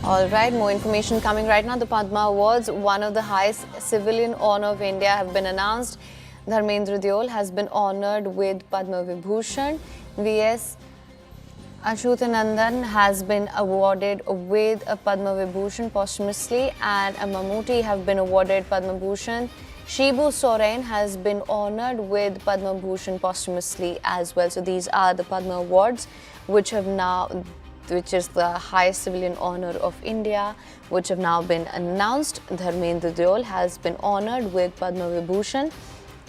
All right, more information coming right now. The Padma Awards, one of the highest civilian honor of India, have been announced. Dharmendra has been honored with Padma Vibhushan. V.S. Achyutanandan has been awarded with a Padma Vibhushan posthumously, and Mammootty have been awarded Padma Bhushan. Shibu Soren has been honored with Padma Bhushan posthumously as well. So these are the Padma Awards, which is the highest civilian honor of India, which have now been announced. Dharmendra has been honored with Padma Vibhushan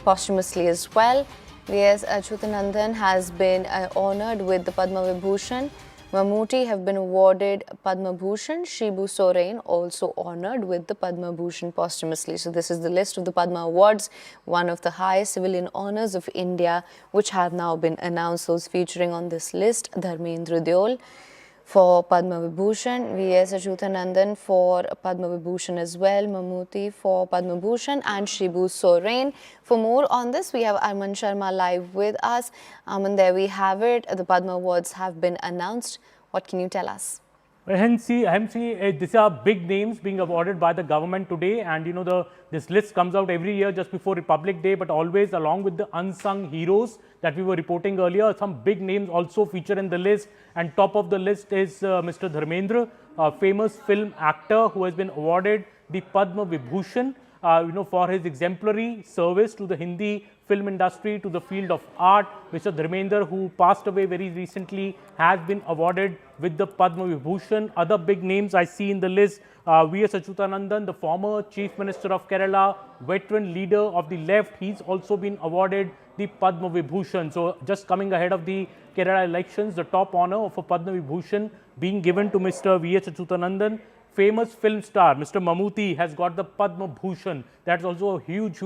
posthumously as well. V.S. Achyutanandan has been honored with the Padma Vibhushan. Mammootty have been awarded Padma Bhushan. Shibu Soren also honored with the Padma Bhushan posthumously. So this is the list of the Padma Awards, one of the highest civilian honors of India, which have now been announced. Those featuring on this list: Dharmendra for Padma Vibhushan, V.S. Achyutanandan for Padma Vibhushan as well, Mammootty for Padma Bhushan, and Shibu Soren. For more on this, we have Arman Sharma live with us. Arman, there we have it. The Padma Awards have been announced. What can you tell us? These are big names being awarded by the government today, and this list comes out every year just before Republic Day, but always along with the unsung heroes that we were reporting earlier. Some big names also feature in the list, and top of the list is Mr. Dharmendra, a famous film actor who has been awarded the Padma Vibhushan, for his exemplary service to the Hindi film industry, to the field of art. Mr. Dharmendra, who passed away very recently, has been awarded with the Padma Vibhushan. Other big names I see in the list: V.S. Achyutanandan, the former Chief Minister of Kerala, veteran leader of the left. He's also been awarded the Padma Vibhushan. So just coming ahead of the Kerala elections, the top honor of a Padma Vibhushan being given to Mr. V.S. Achyutanandan. Famous film star Mr. Mammootty has got the Padma Bhushan. That's also a huge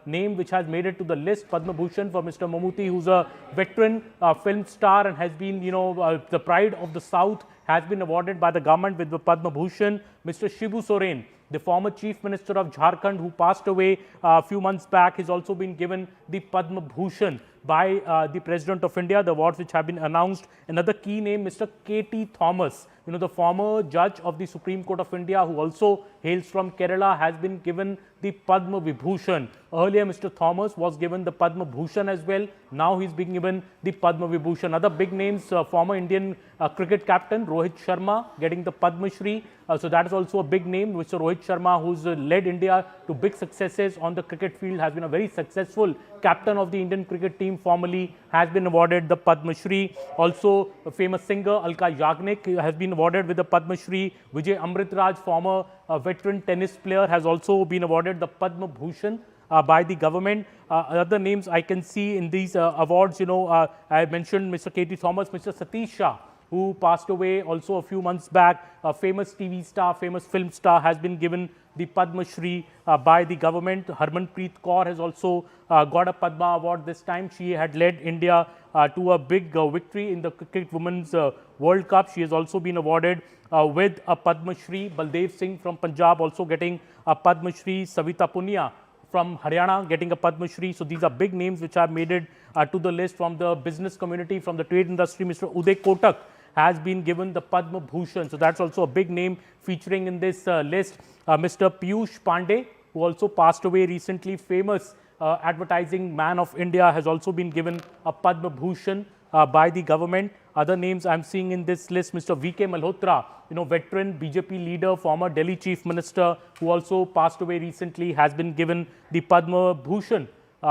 name which has made it to the list. Padma Bhushan for Mr. Mammootty, who's a veteran film star and has been, the pride of the South, has been awarded by the government with the Padma Bhushan. Mr. Shibu Soren, the former Chief Minister of Jharkhand, who passed away a few months back, has also been given the Padma Bhushan by the President of India, the awards which have been announced. Another key name, Mr. K.T. Thomas, the former judge of the Supreme Court of India, who also hails from Kerala, has been given the Padma Vibhushan. Earlier, Mr. Thomas was given the Padma Bhushan as well. Now he's being given the Padma Vibhushan. Other big names, former Indian cricket captain Rohit Sharma getting the Padma Shri. So that is also a big name. Mr. Rohit Sharma, who's led India to big successes on the cricket field, has been a very successful captain of the Indian cricket team formerly, has been awarded the Padma Shri. Also, a famous singer Alka Yagnik has been awarded with the Padma Shri. Vijay Amritraj, former veteran tennis player, has also been awarded the Padma Bhushan by the government. Other names I can see in these awards, I mentioned Mr. K.T. Thomas, Mr. Satish Shah, who passed away also a few months back, a famous TV star, famous film star, has been given the Padma Shri by the government. Harmanpreet Kaur has also got a Padma Award this time. She had led India to a big victory in the Cricket Women's World Cup. She has also been awarded with a Padma Shri. Baldev Singh from Punjab also getting a Padma Shri. Savita Punia from Haryana getting a Padma Shri. So these are big names which have made it to the list. From the business community, from the trade industry, Mr. Uday Kotak has been given the Padma Bhushan. So that's also a big name featuring in this list. Mr. Piyush Pandey, who also passed away recently, famous advertising man of India, has also been given a Padma Bhushan by the government. Other names I'm seeing in this list: Mr. V.K. Malhotra, veteran BJP leader, former Delhi Chief Minister, who also passed away recently, has been given the Padma Bhushan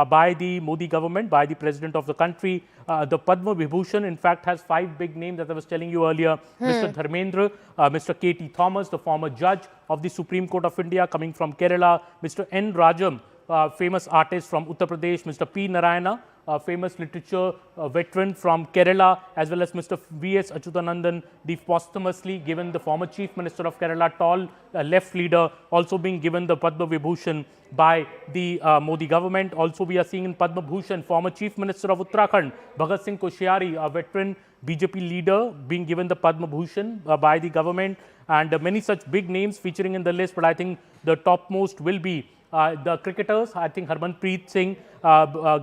by the Modi government, by the President of the country. The Padma Vibhushan, in fact, has 5 big names, as I was telling you earlier. Mr. Dharmendra, Mr. K.T. Thomas, the former judge of the Supreme Court of India, coming from Kerala. Mr. N. Rajam, famous artist from Uttar Pradesh. Mr. P. Narayana, famous literature veteran from Kerala, as well as Mr. V.S. Achyutanandan, the posthumously given, the former Chief Minister of Kerala, tall left leader, also being given the Padma Vibhushan by the Modi government. Also, we are seeing in Padma Bhushan former Chief Minister of Uttarakhand, Bhagat Singh Koshyari, a veteran BJP leader, being given the Padma Bhushan by the government, and many such big names featuring in the list. But I think the topmost will be the cricketers. I think Harmanpreet Singh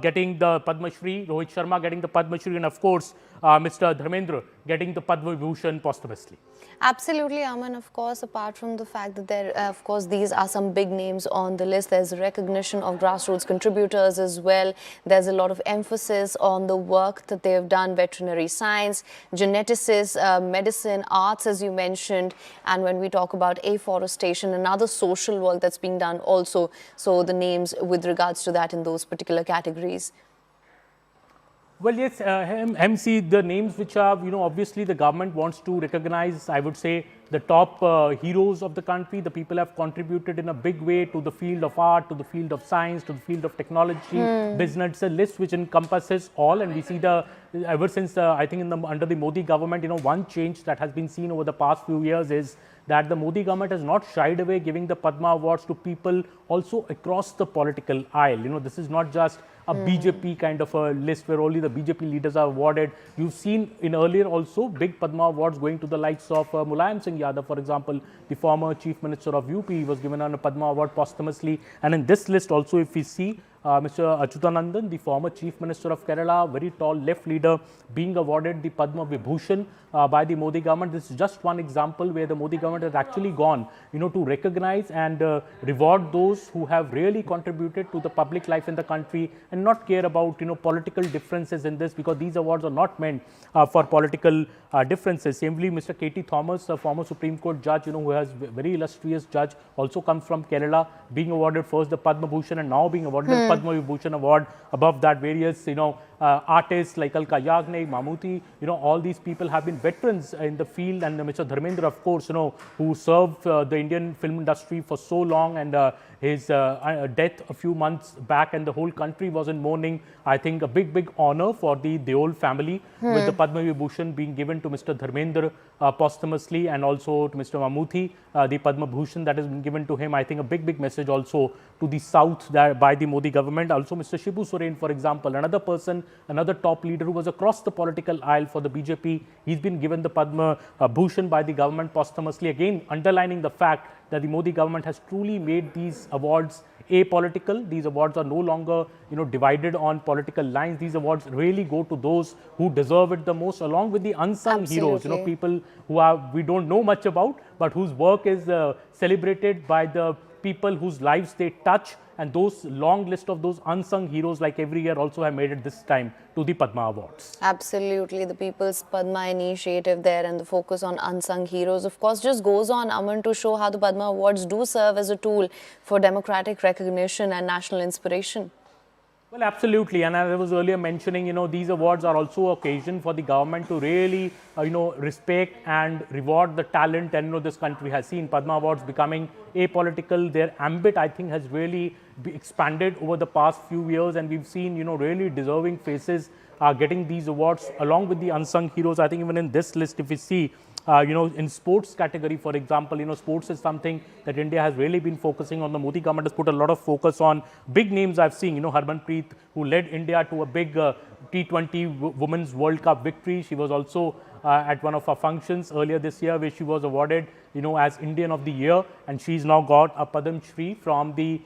getting the Padma Shri, Rohit Sharma getting the Padma Shri, and of course, Mr. Dharmendra getting the Padma Vibhushan posthumously. Absolutely, Aman. Of course, apart from the fact that there, of course, these are some big names on the list, there's recognition of grassroots contributors as well. There's a lot of emphasis on the work that they've done, veterinary science, geneticists, medicine, arts, as you mentioned. And when we talk about afforestation and other social work that's being done also. So the names with regards to that in those particular categories. Well, yes, MC, the names which are, obviously the government wants to recognize, I would say, the top heroes of the country. The people have contributed in a big way to the field of art, to the field of science, to the field of technology, business. It's a list which encompasses all, and we see ever since, I think, under the Modi government, one change that has been seen over the past few years is that the Modi government has not shied away giving the Padma Awards to people also across the political aisle. This is not just a BJP kind of a list where only the BJP leaders are awarded. You've seen in earlier also big Padma Awards going to the likes of Mulayam Singh Yadav, for example, the former Chief Minister of UP was given a Padma Award posthumously. And in this list also, if we see Mr. Achyutanandan, the former Chief Minister of Kerala, very tall left leader, being awarded the Padma Vibhushan by the Modi government. This is just one example where the Modi government has actually gone, to recognize and reward those who have really contributed to the public life in the country and not care about, political differences in this, because these awards are not meant for political differences. Similarly, Mr. K.T. Thomas, a former Supreme Court judge, who has very illustrious judge, also comes from Kerala, being awarded first the Padma Bhushan and now being awarded the Padma Vibhushan award. Above that, various, artists like Alka Yagnik, Mammootty, all these people have been veterans in the field, and Mr. Dharmendra, of course, who served the Indian film industry for so long, and his death a few months back, and the whole country was in mourning. I think a big honor for the Deol family with the Padma Vibhushan being given to Mr. Dharmendra posthumously, and also to Mr. Mammootty, the Padma Bhushan that has been given to him. I think a big message also to the South by the Modi government. Also Mr. Shibu Soren, for example, another person, another top leader who was across the political aisle for the BJP. He's been given the Padma Bhushan by the government posthumously, again underlining the fact that the Modi government has truly made these awards apolitical. These awards are no longer, divided on political lines. These awards really go to those who deserve it the most, along with the unsung heroes, people who we don't know much about, but whose work is celebrated by the people whose lives they touch. And those long list of those unsung heroes, like every year, also have made it this time to the Padma Awards. Absolutely. The People's Padma initiative there and the focus on unsung heroes, of course, just goes on, Aman, to show how the Padma Awards do serve as a tool for democratic recognition and national inspiration. Well, absolutely. And as I was earlier mentioning, these awards are also an occasion for the government to really, respect and reward the talent. And, this country has seen Padma Awards becoming apolitical. Their ambit, I think, has really expanded over the past few years. And we've seen, really deserving faces getting these awards along with the unsung heroes. I think even in this list, if we see, in sports category, for example, sports is something that India has really been focusing on. The Modi government has put a lot of focus on big names. I've seen, Harmanpreet, who led India to a big T20 Women's World Cup victory. She was also at one of our functions earlier this year, where she was awarded, as Indian of the Year, and she's now got a Padma Shri from the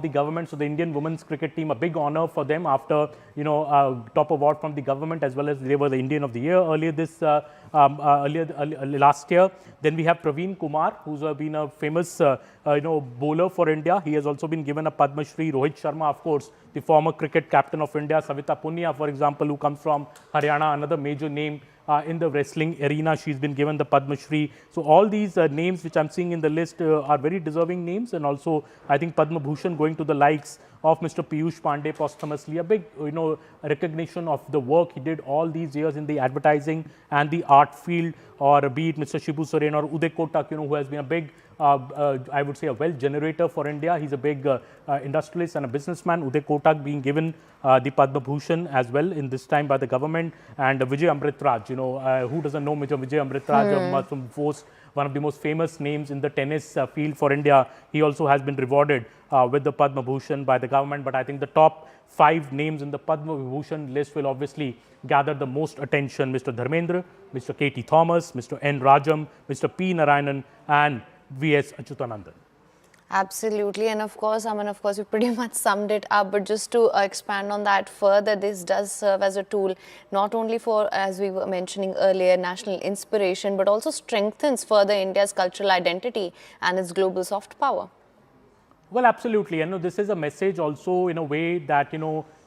government. So the Indian women's cricket team, a big honor for them after, top award from the government, as well as they were the Indian of the Year earlier last year. Then we have Praveen Kumar, who's been a famous, bowler for India. He has also been given a Padma Shri. Rohit Sharma, of course, the former cricket captain of India. Savita Punia, for example, who comes from Haryana, another major name in the wrestling arena. She's been given the Padma Shri. So all these names which I'm seeing in the list are very deserving names, and also I think Padma Bhushan going to the likes of Mr. Piyush Pandey posthumously, a big recognition of the work he did all these years in the advertising and the art field, or be it Mr. Shibu Soren or Uday Kotak, who has been a big I would say a wealth generator for India. He's a big industrialist and a businessman. Uday Kotak being given the Padma Bhushan as well in this time by the government. And Vijay Amritraj, who doesn't know Mr. Vijay Amritraj, one of the most famous names in the tennis field for India. He also has been rewarded with the Padma Bhushan by the government. But I think the top 5 names in the Padma Vibhushan list will obviously gather the most attention. Mr. Dharmendra, Mr. K.T. Thomas, Mr. N. Rajam, Mr. P. Narayanan, and V.S. Achyutanandan. Absolutely, and of course, you pretty much summed it up. But just to expand on that further, this does serve as a tool not only for, as we were mentioning earlier, national inspiration, but also strengthens further India's cultural identity and its global soft power. Well, absolutely. And this is a message also in a way that,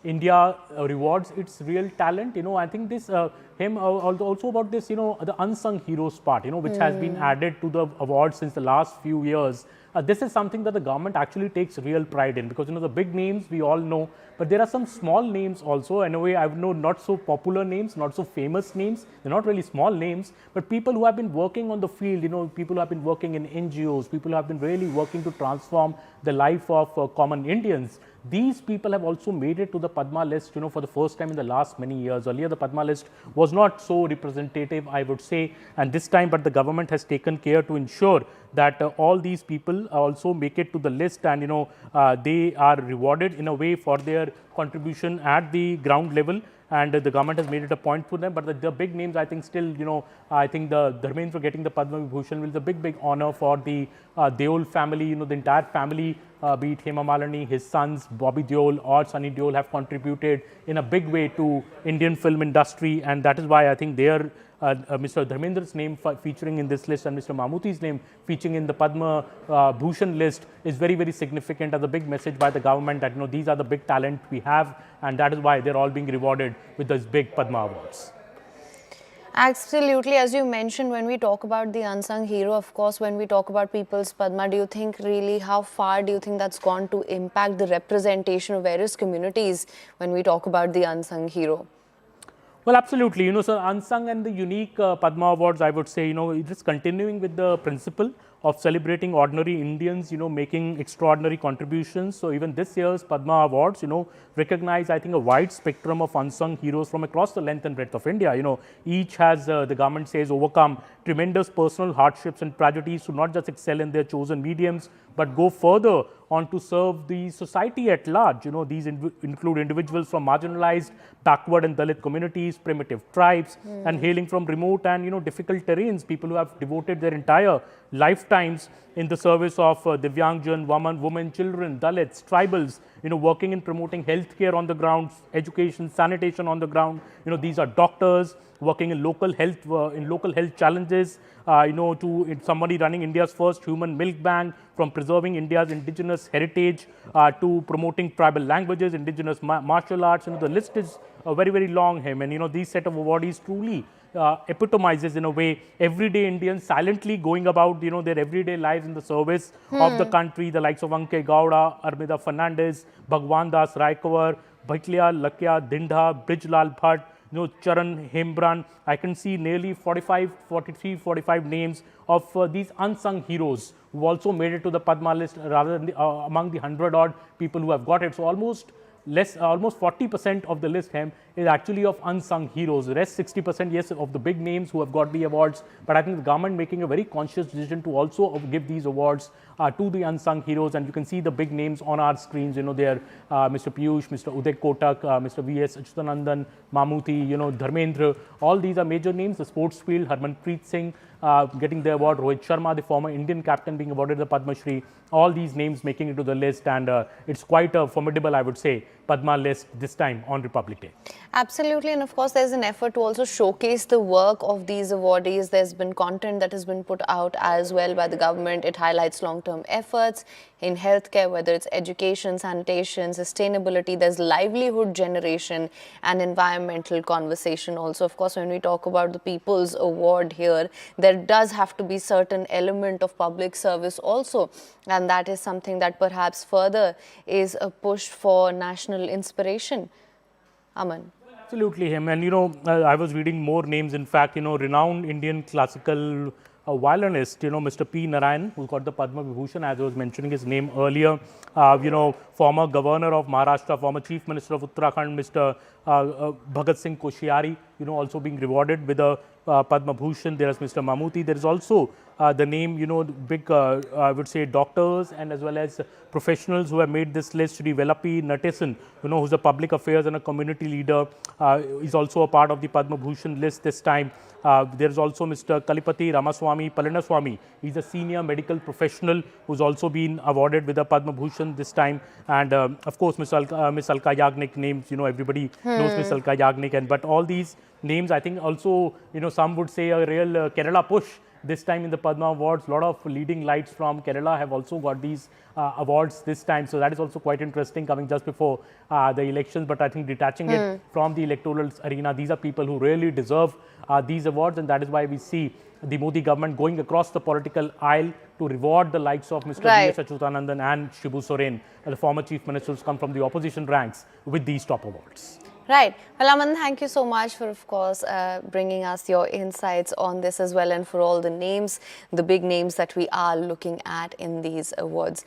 India rewards its real talent. I think this, also about this, the unsung heroes part, which has been added to the award since the last few years. This is something that the government actually takes real pride in, because, the big names we all know, but there are some small names also. In a way, I know not so popular names, not so famous names. They're not really small names, but people who have been working on the field, people who have been working in NGOs, people who have been really working to transform the life of common Indians. These people have also made it to the Padma list, for the first time in the last many years. Earlier, the Padma list was not so representative, I would say, and this time, but the government has taken care to ensure that all these people also make it to the list, and they are rewarded in a way for their contribution at the ground level. And the government has made it a point for them. But the big names, I think still, I think the Dharmendra getting the Padma Vibhushan will be a big honor for the Deol family. The entire family, be it Hema Malini, his sons, Bobby Deol or Sunny Deol, have contributed in a big way to Indian film industry. And that is why I think they are Mr. Dharmendra's name featuring in this list and Mr. Mammootty's name featuring in the Padma Bhushan list is very significant as a big message by the government that these are the big talent we have, and that is why they're all being rewarded with these big Padma Awards. Absolutely. As you mentioned, when we talk about the unsung hero, of course, when we talk about People's Padma, do you think really how far do you think that's gone to impact the representation of various communities when we talk about the unsung hero? Well, absolutely. So Unsung and the unique Padma Awards, I would say, it is continuing with the principle of celebrating ordinary Indians, making extraordinary contributions. So even this year's Padma Awards, recognize, I think, a wide spectrum of unsung heroes from across the length and breadth of India. Each has, the government says, overcome tremendous personal hardships and tragedies to not just excel in their chosen mediums, but go further on to serve the society at large. These include individuals from marginalized, backward and Dalit communities, primitive tribes, and hailing from remote and difficult terrains, people who have devoted their entire lifetimes in the service of Divyangjan, women, children, Dalits, tribals, working in promoting healthcare on the ground, education, sanitation on the ground. These are doctors working in local health challenges, to somebody running India's first human milk bank, from preserving India's indigenous heritage to promoting tribal languages, indigenous martial arts. The list is very long, and these set of awardees truly epitomizes in a way everyday Indians silently going about their everyday lives in the service of the country. The likes of Anke Gowda, Armida Fernandez, Bhagwan Das Raikawar, Bhaitlia, Lakya, Dindha, Brijlal Bhatt, Charan Hembran. I can see nearly 45 names of these unsung heroes who also made it to the Padma list, rather than among the 100-odd people who have got it. So almost 40% of the list is actually of unsung heroes. The rest 60%, yes, of the big names who have got the awards. But I think the government making a very conscious decision to also give these awards to the unsung heroes. And you can see the big names on our screens. They are Mr. Piyush, Mr. Uday Kotak, Mr. V.S. Achyutanandan, Mammootty, Dharmendra. All these are major names. The sports field, Harmanpreet Singh getting the award, Rohit Sharma, the former Indian captain, being awarded the Padma Shri. All these names making it to the list, and it's quite a formidable, I would say, Padma list this time on Republic Day. Absolutely, and of course there's an effort to also showcase the work of these awardees. There's been content that has been put out as well by the government. It highlights long-term efforts in healthcare, whether it's education, sanitation, sustainability. There's livelihood generation and environmental conversation also. Of course, when we talk about the People's Award here, there does have to be certain element of public service also, and that is something that perhaps further is a push for national inspiration. Aman. Absolutely, and I was reading more names. In fact, renowned Indian classical violinist, Mr. P. Narayan, who got the Padma Vibhushan, as I was mentioning his name earlier. Former governor of Maharashtra, former chief minister of Uttarakhand, Mr. Bhagat Singh Koshyari, also being rewarded with a Padma Bhushan. There is Mr. Mammootty. There is also the name, big, I would say, doctors and as well as professionals who have made this list. Shri Velapi Natesan, who's a public affairs and a community leader, is also a part of the Padma Bhushan list this time. There is also Mr. Kalipati Ramaswamy Palanaswamy. He's a senior medical professional who's also been awarded with a Padma Bhushan this time. And of course, Miss Alka Yagnik names, everybody knows Miss Alka Yagnik. But all these names, I think also, some would say a real Kerala push. This time in the Padma Awards, a lot of leading lights from Kerala have also got these awards this time. So that is also quite interesting, coming just before the elections. But I think detaching it from the electoral arena, these are people who really deserve these awards. And that is why we see the Modi government going across the political aisle to reward the likes of Mr. Right. V.S. Achyutanandan and Shibu Soren, the former chief ministers come from the opposition ranks, with these top awards. Right. Well, Aman, thank you so much for, of course, bringing us your insights on this as well, and for all the names, the big names that we are looking at in these awards.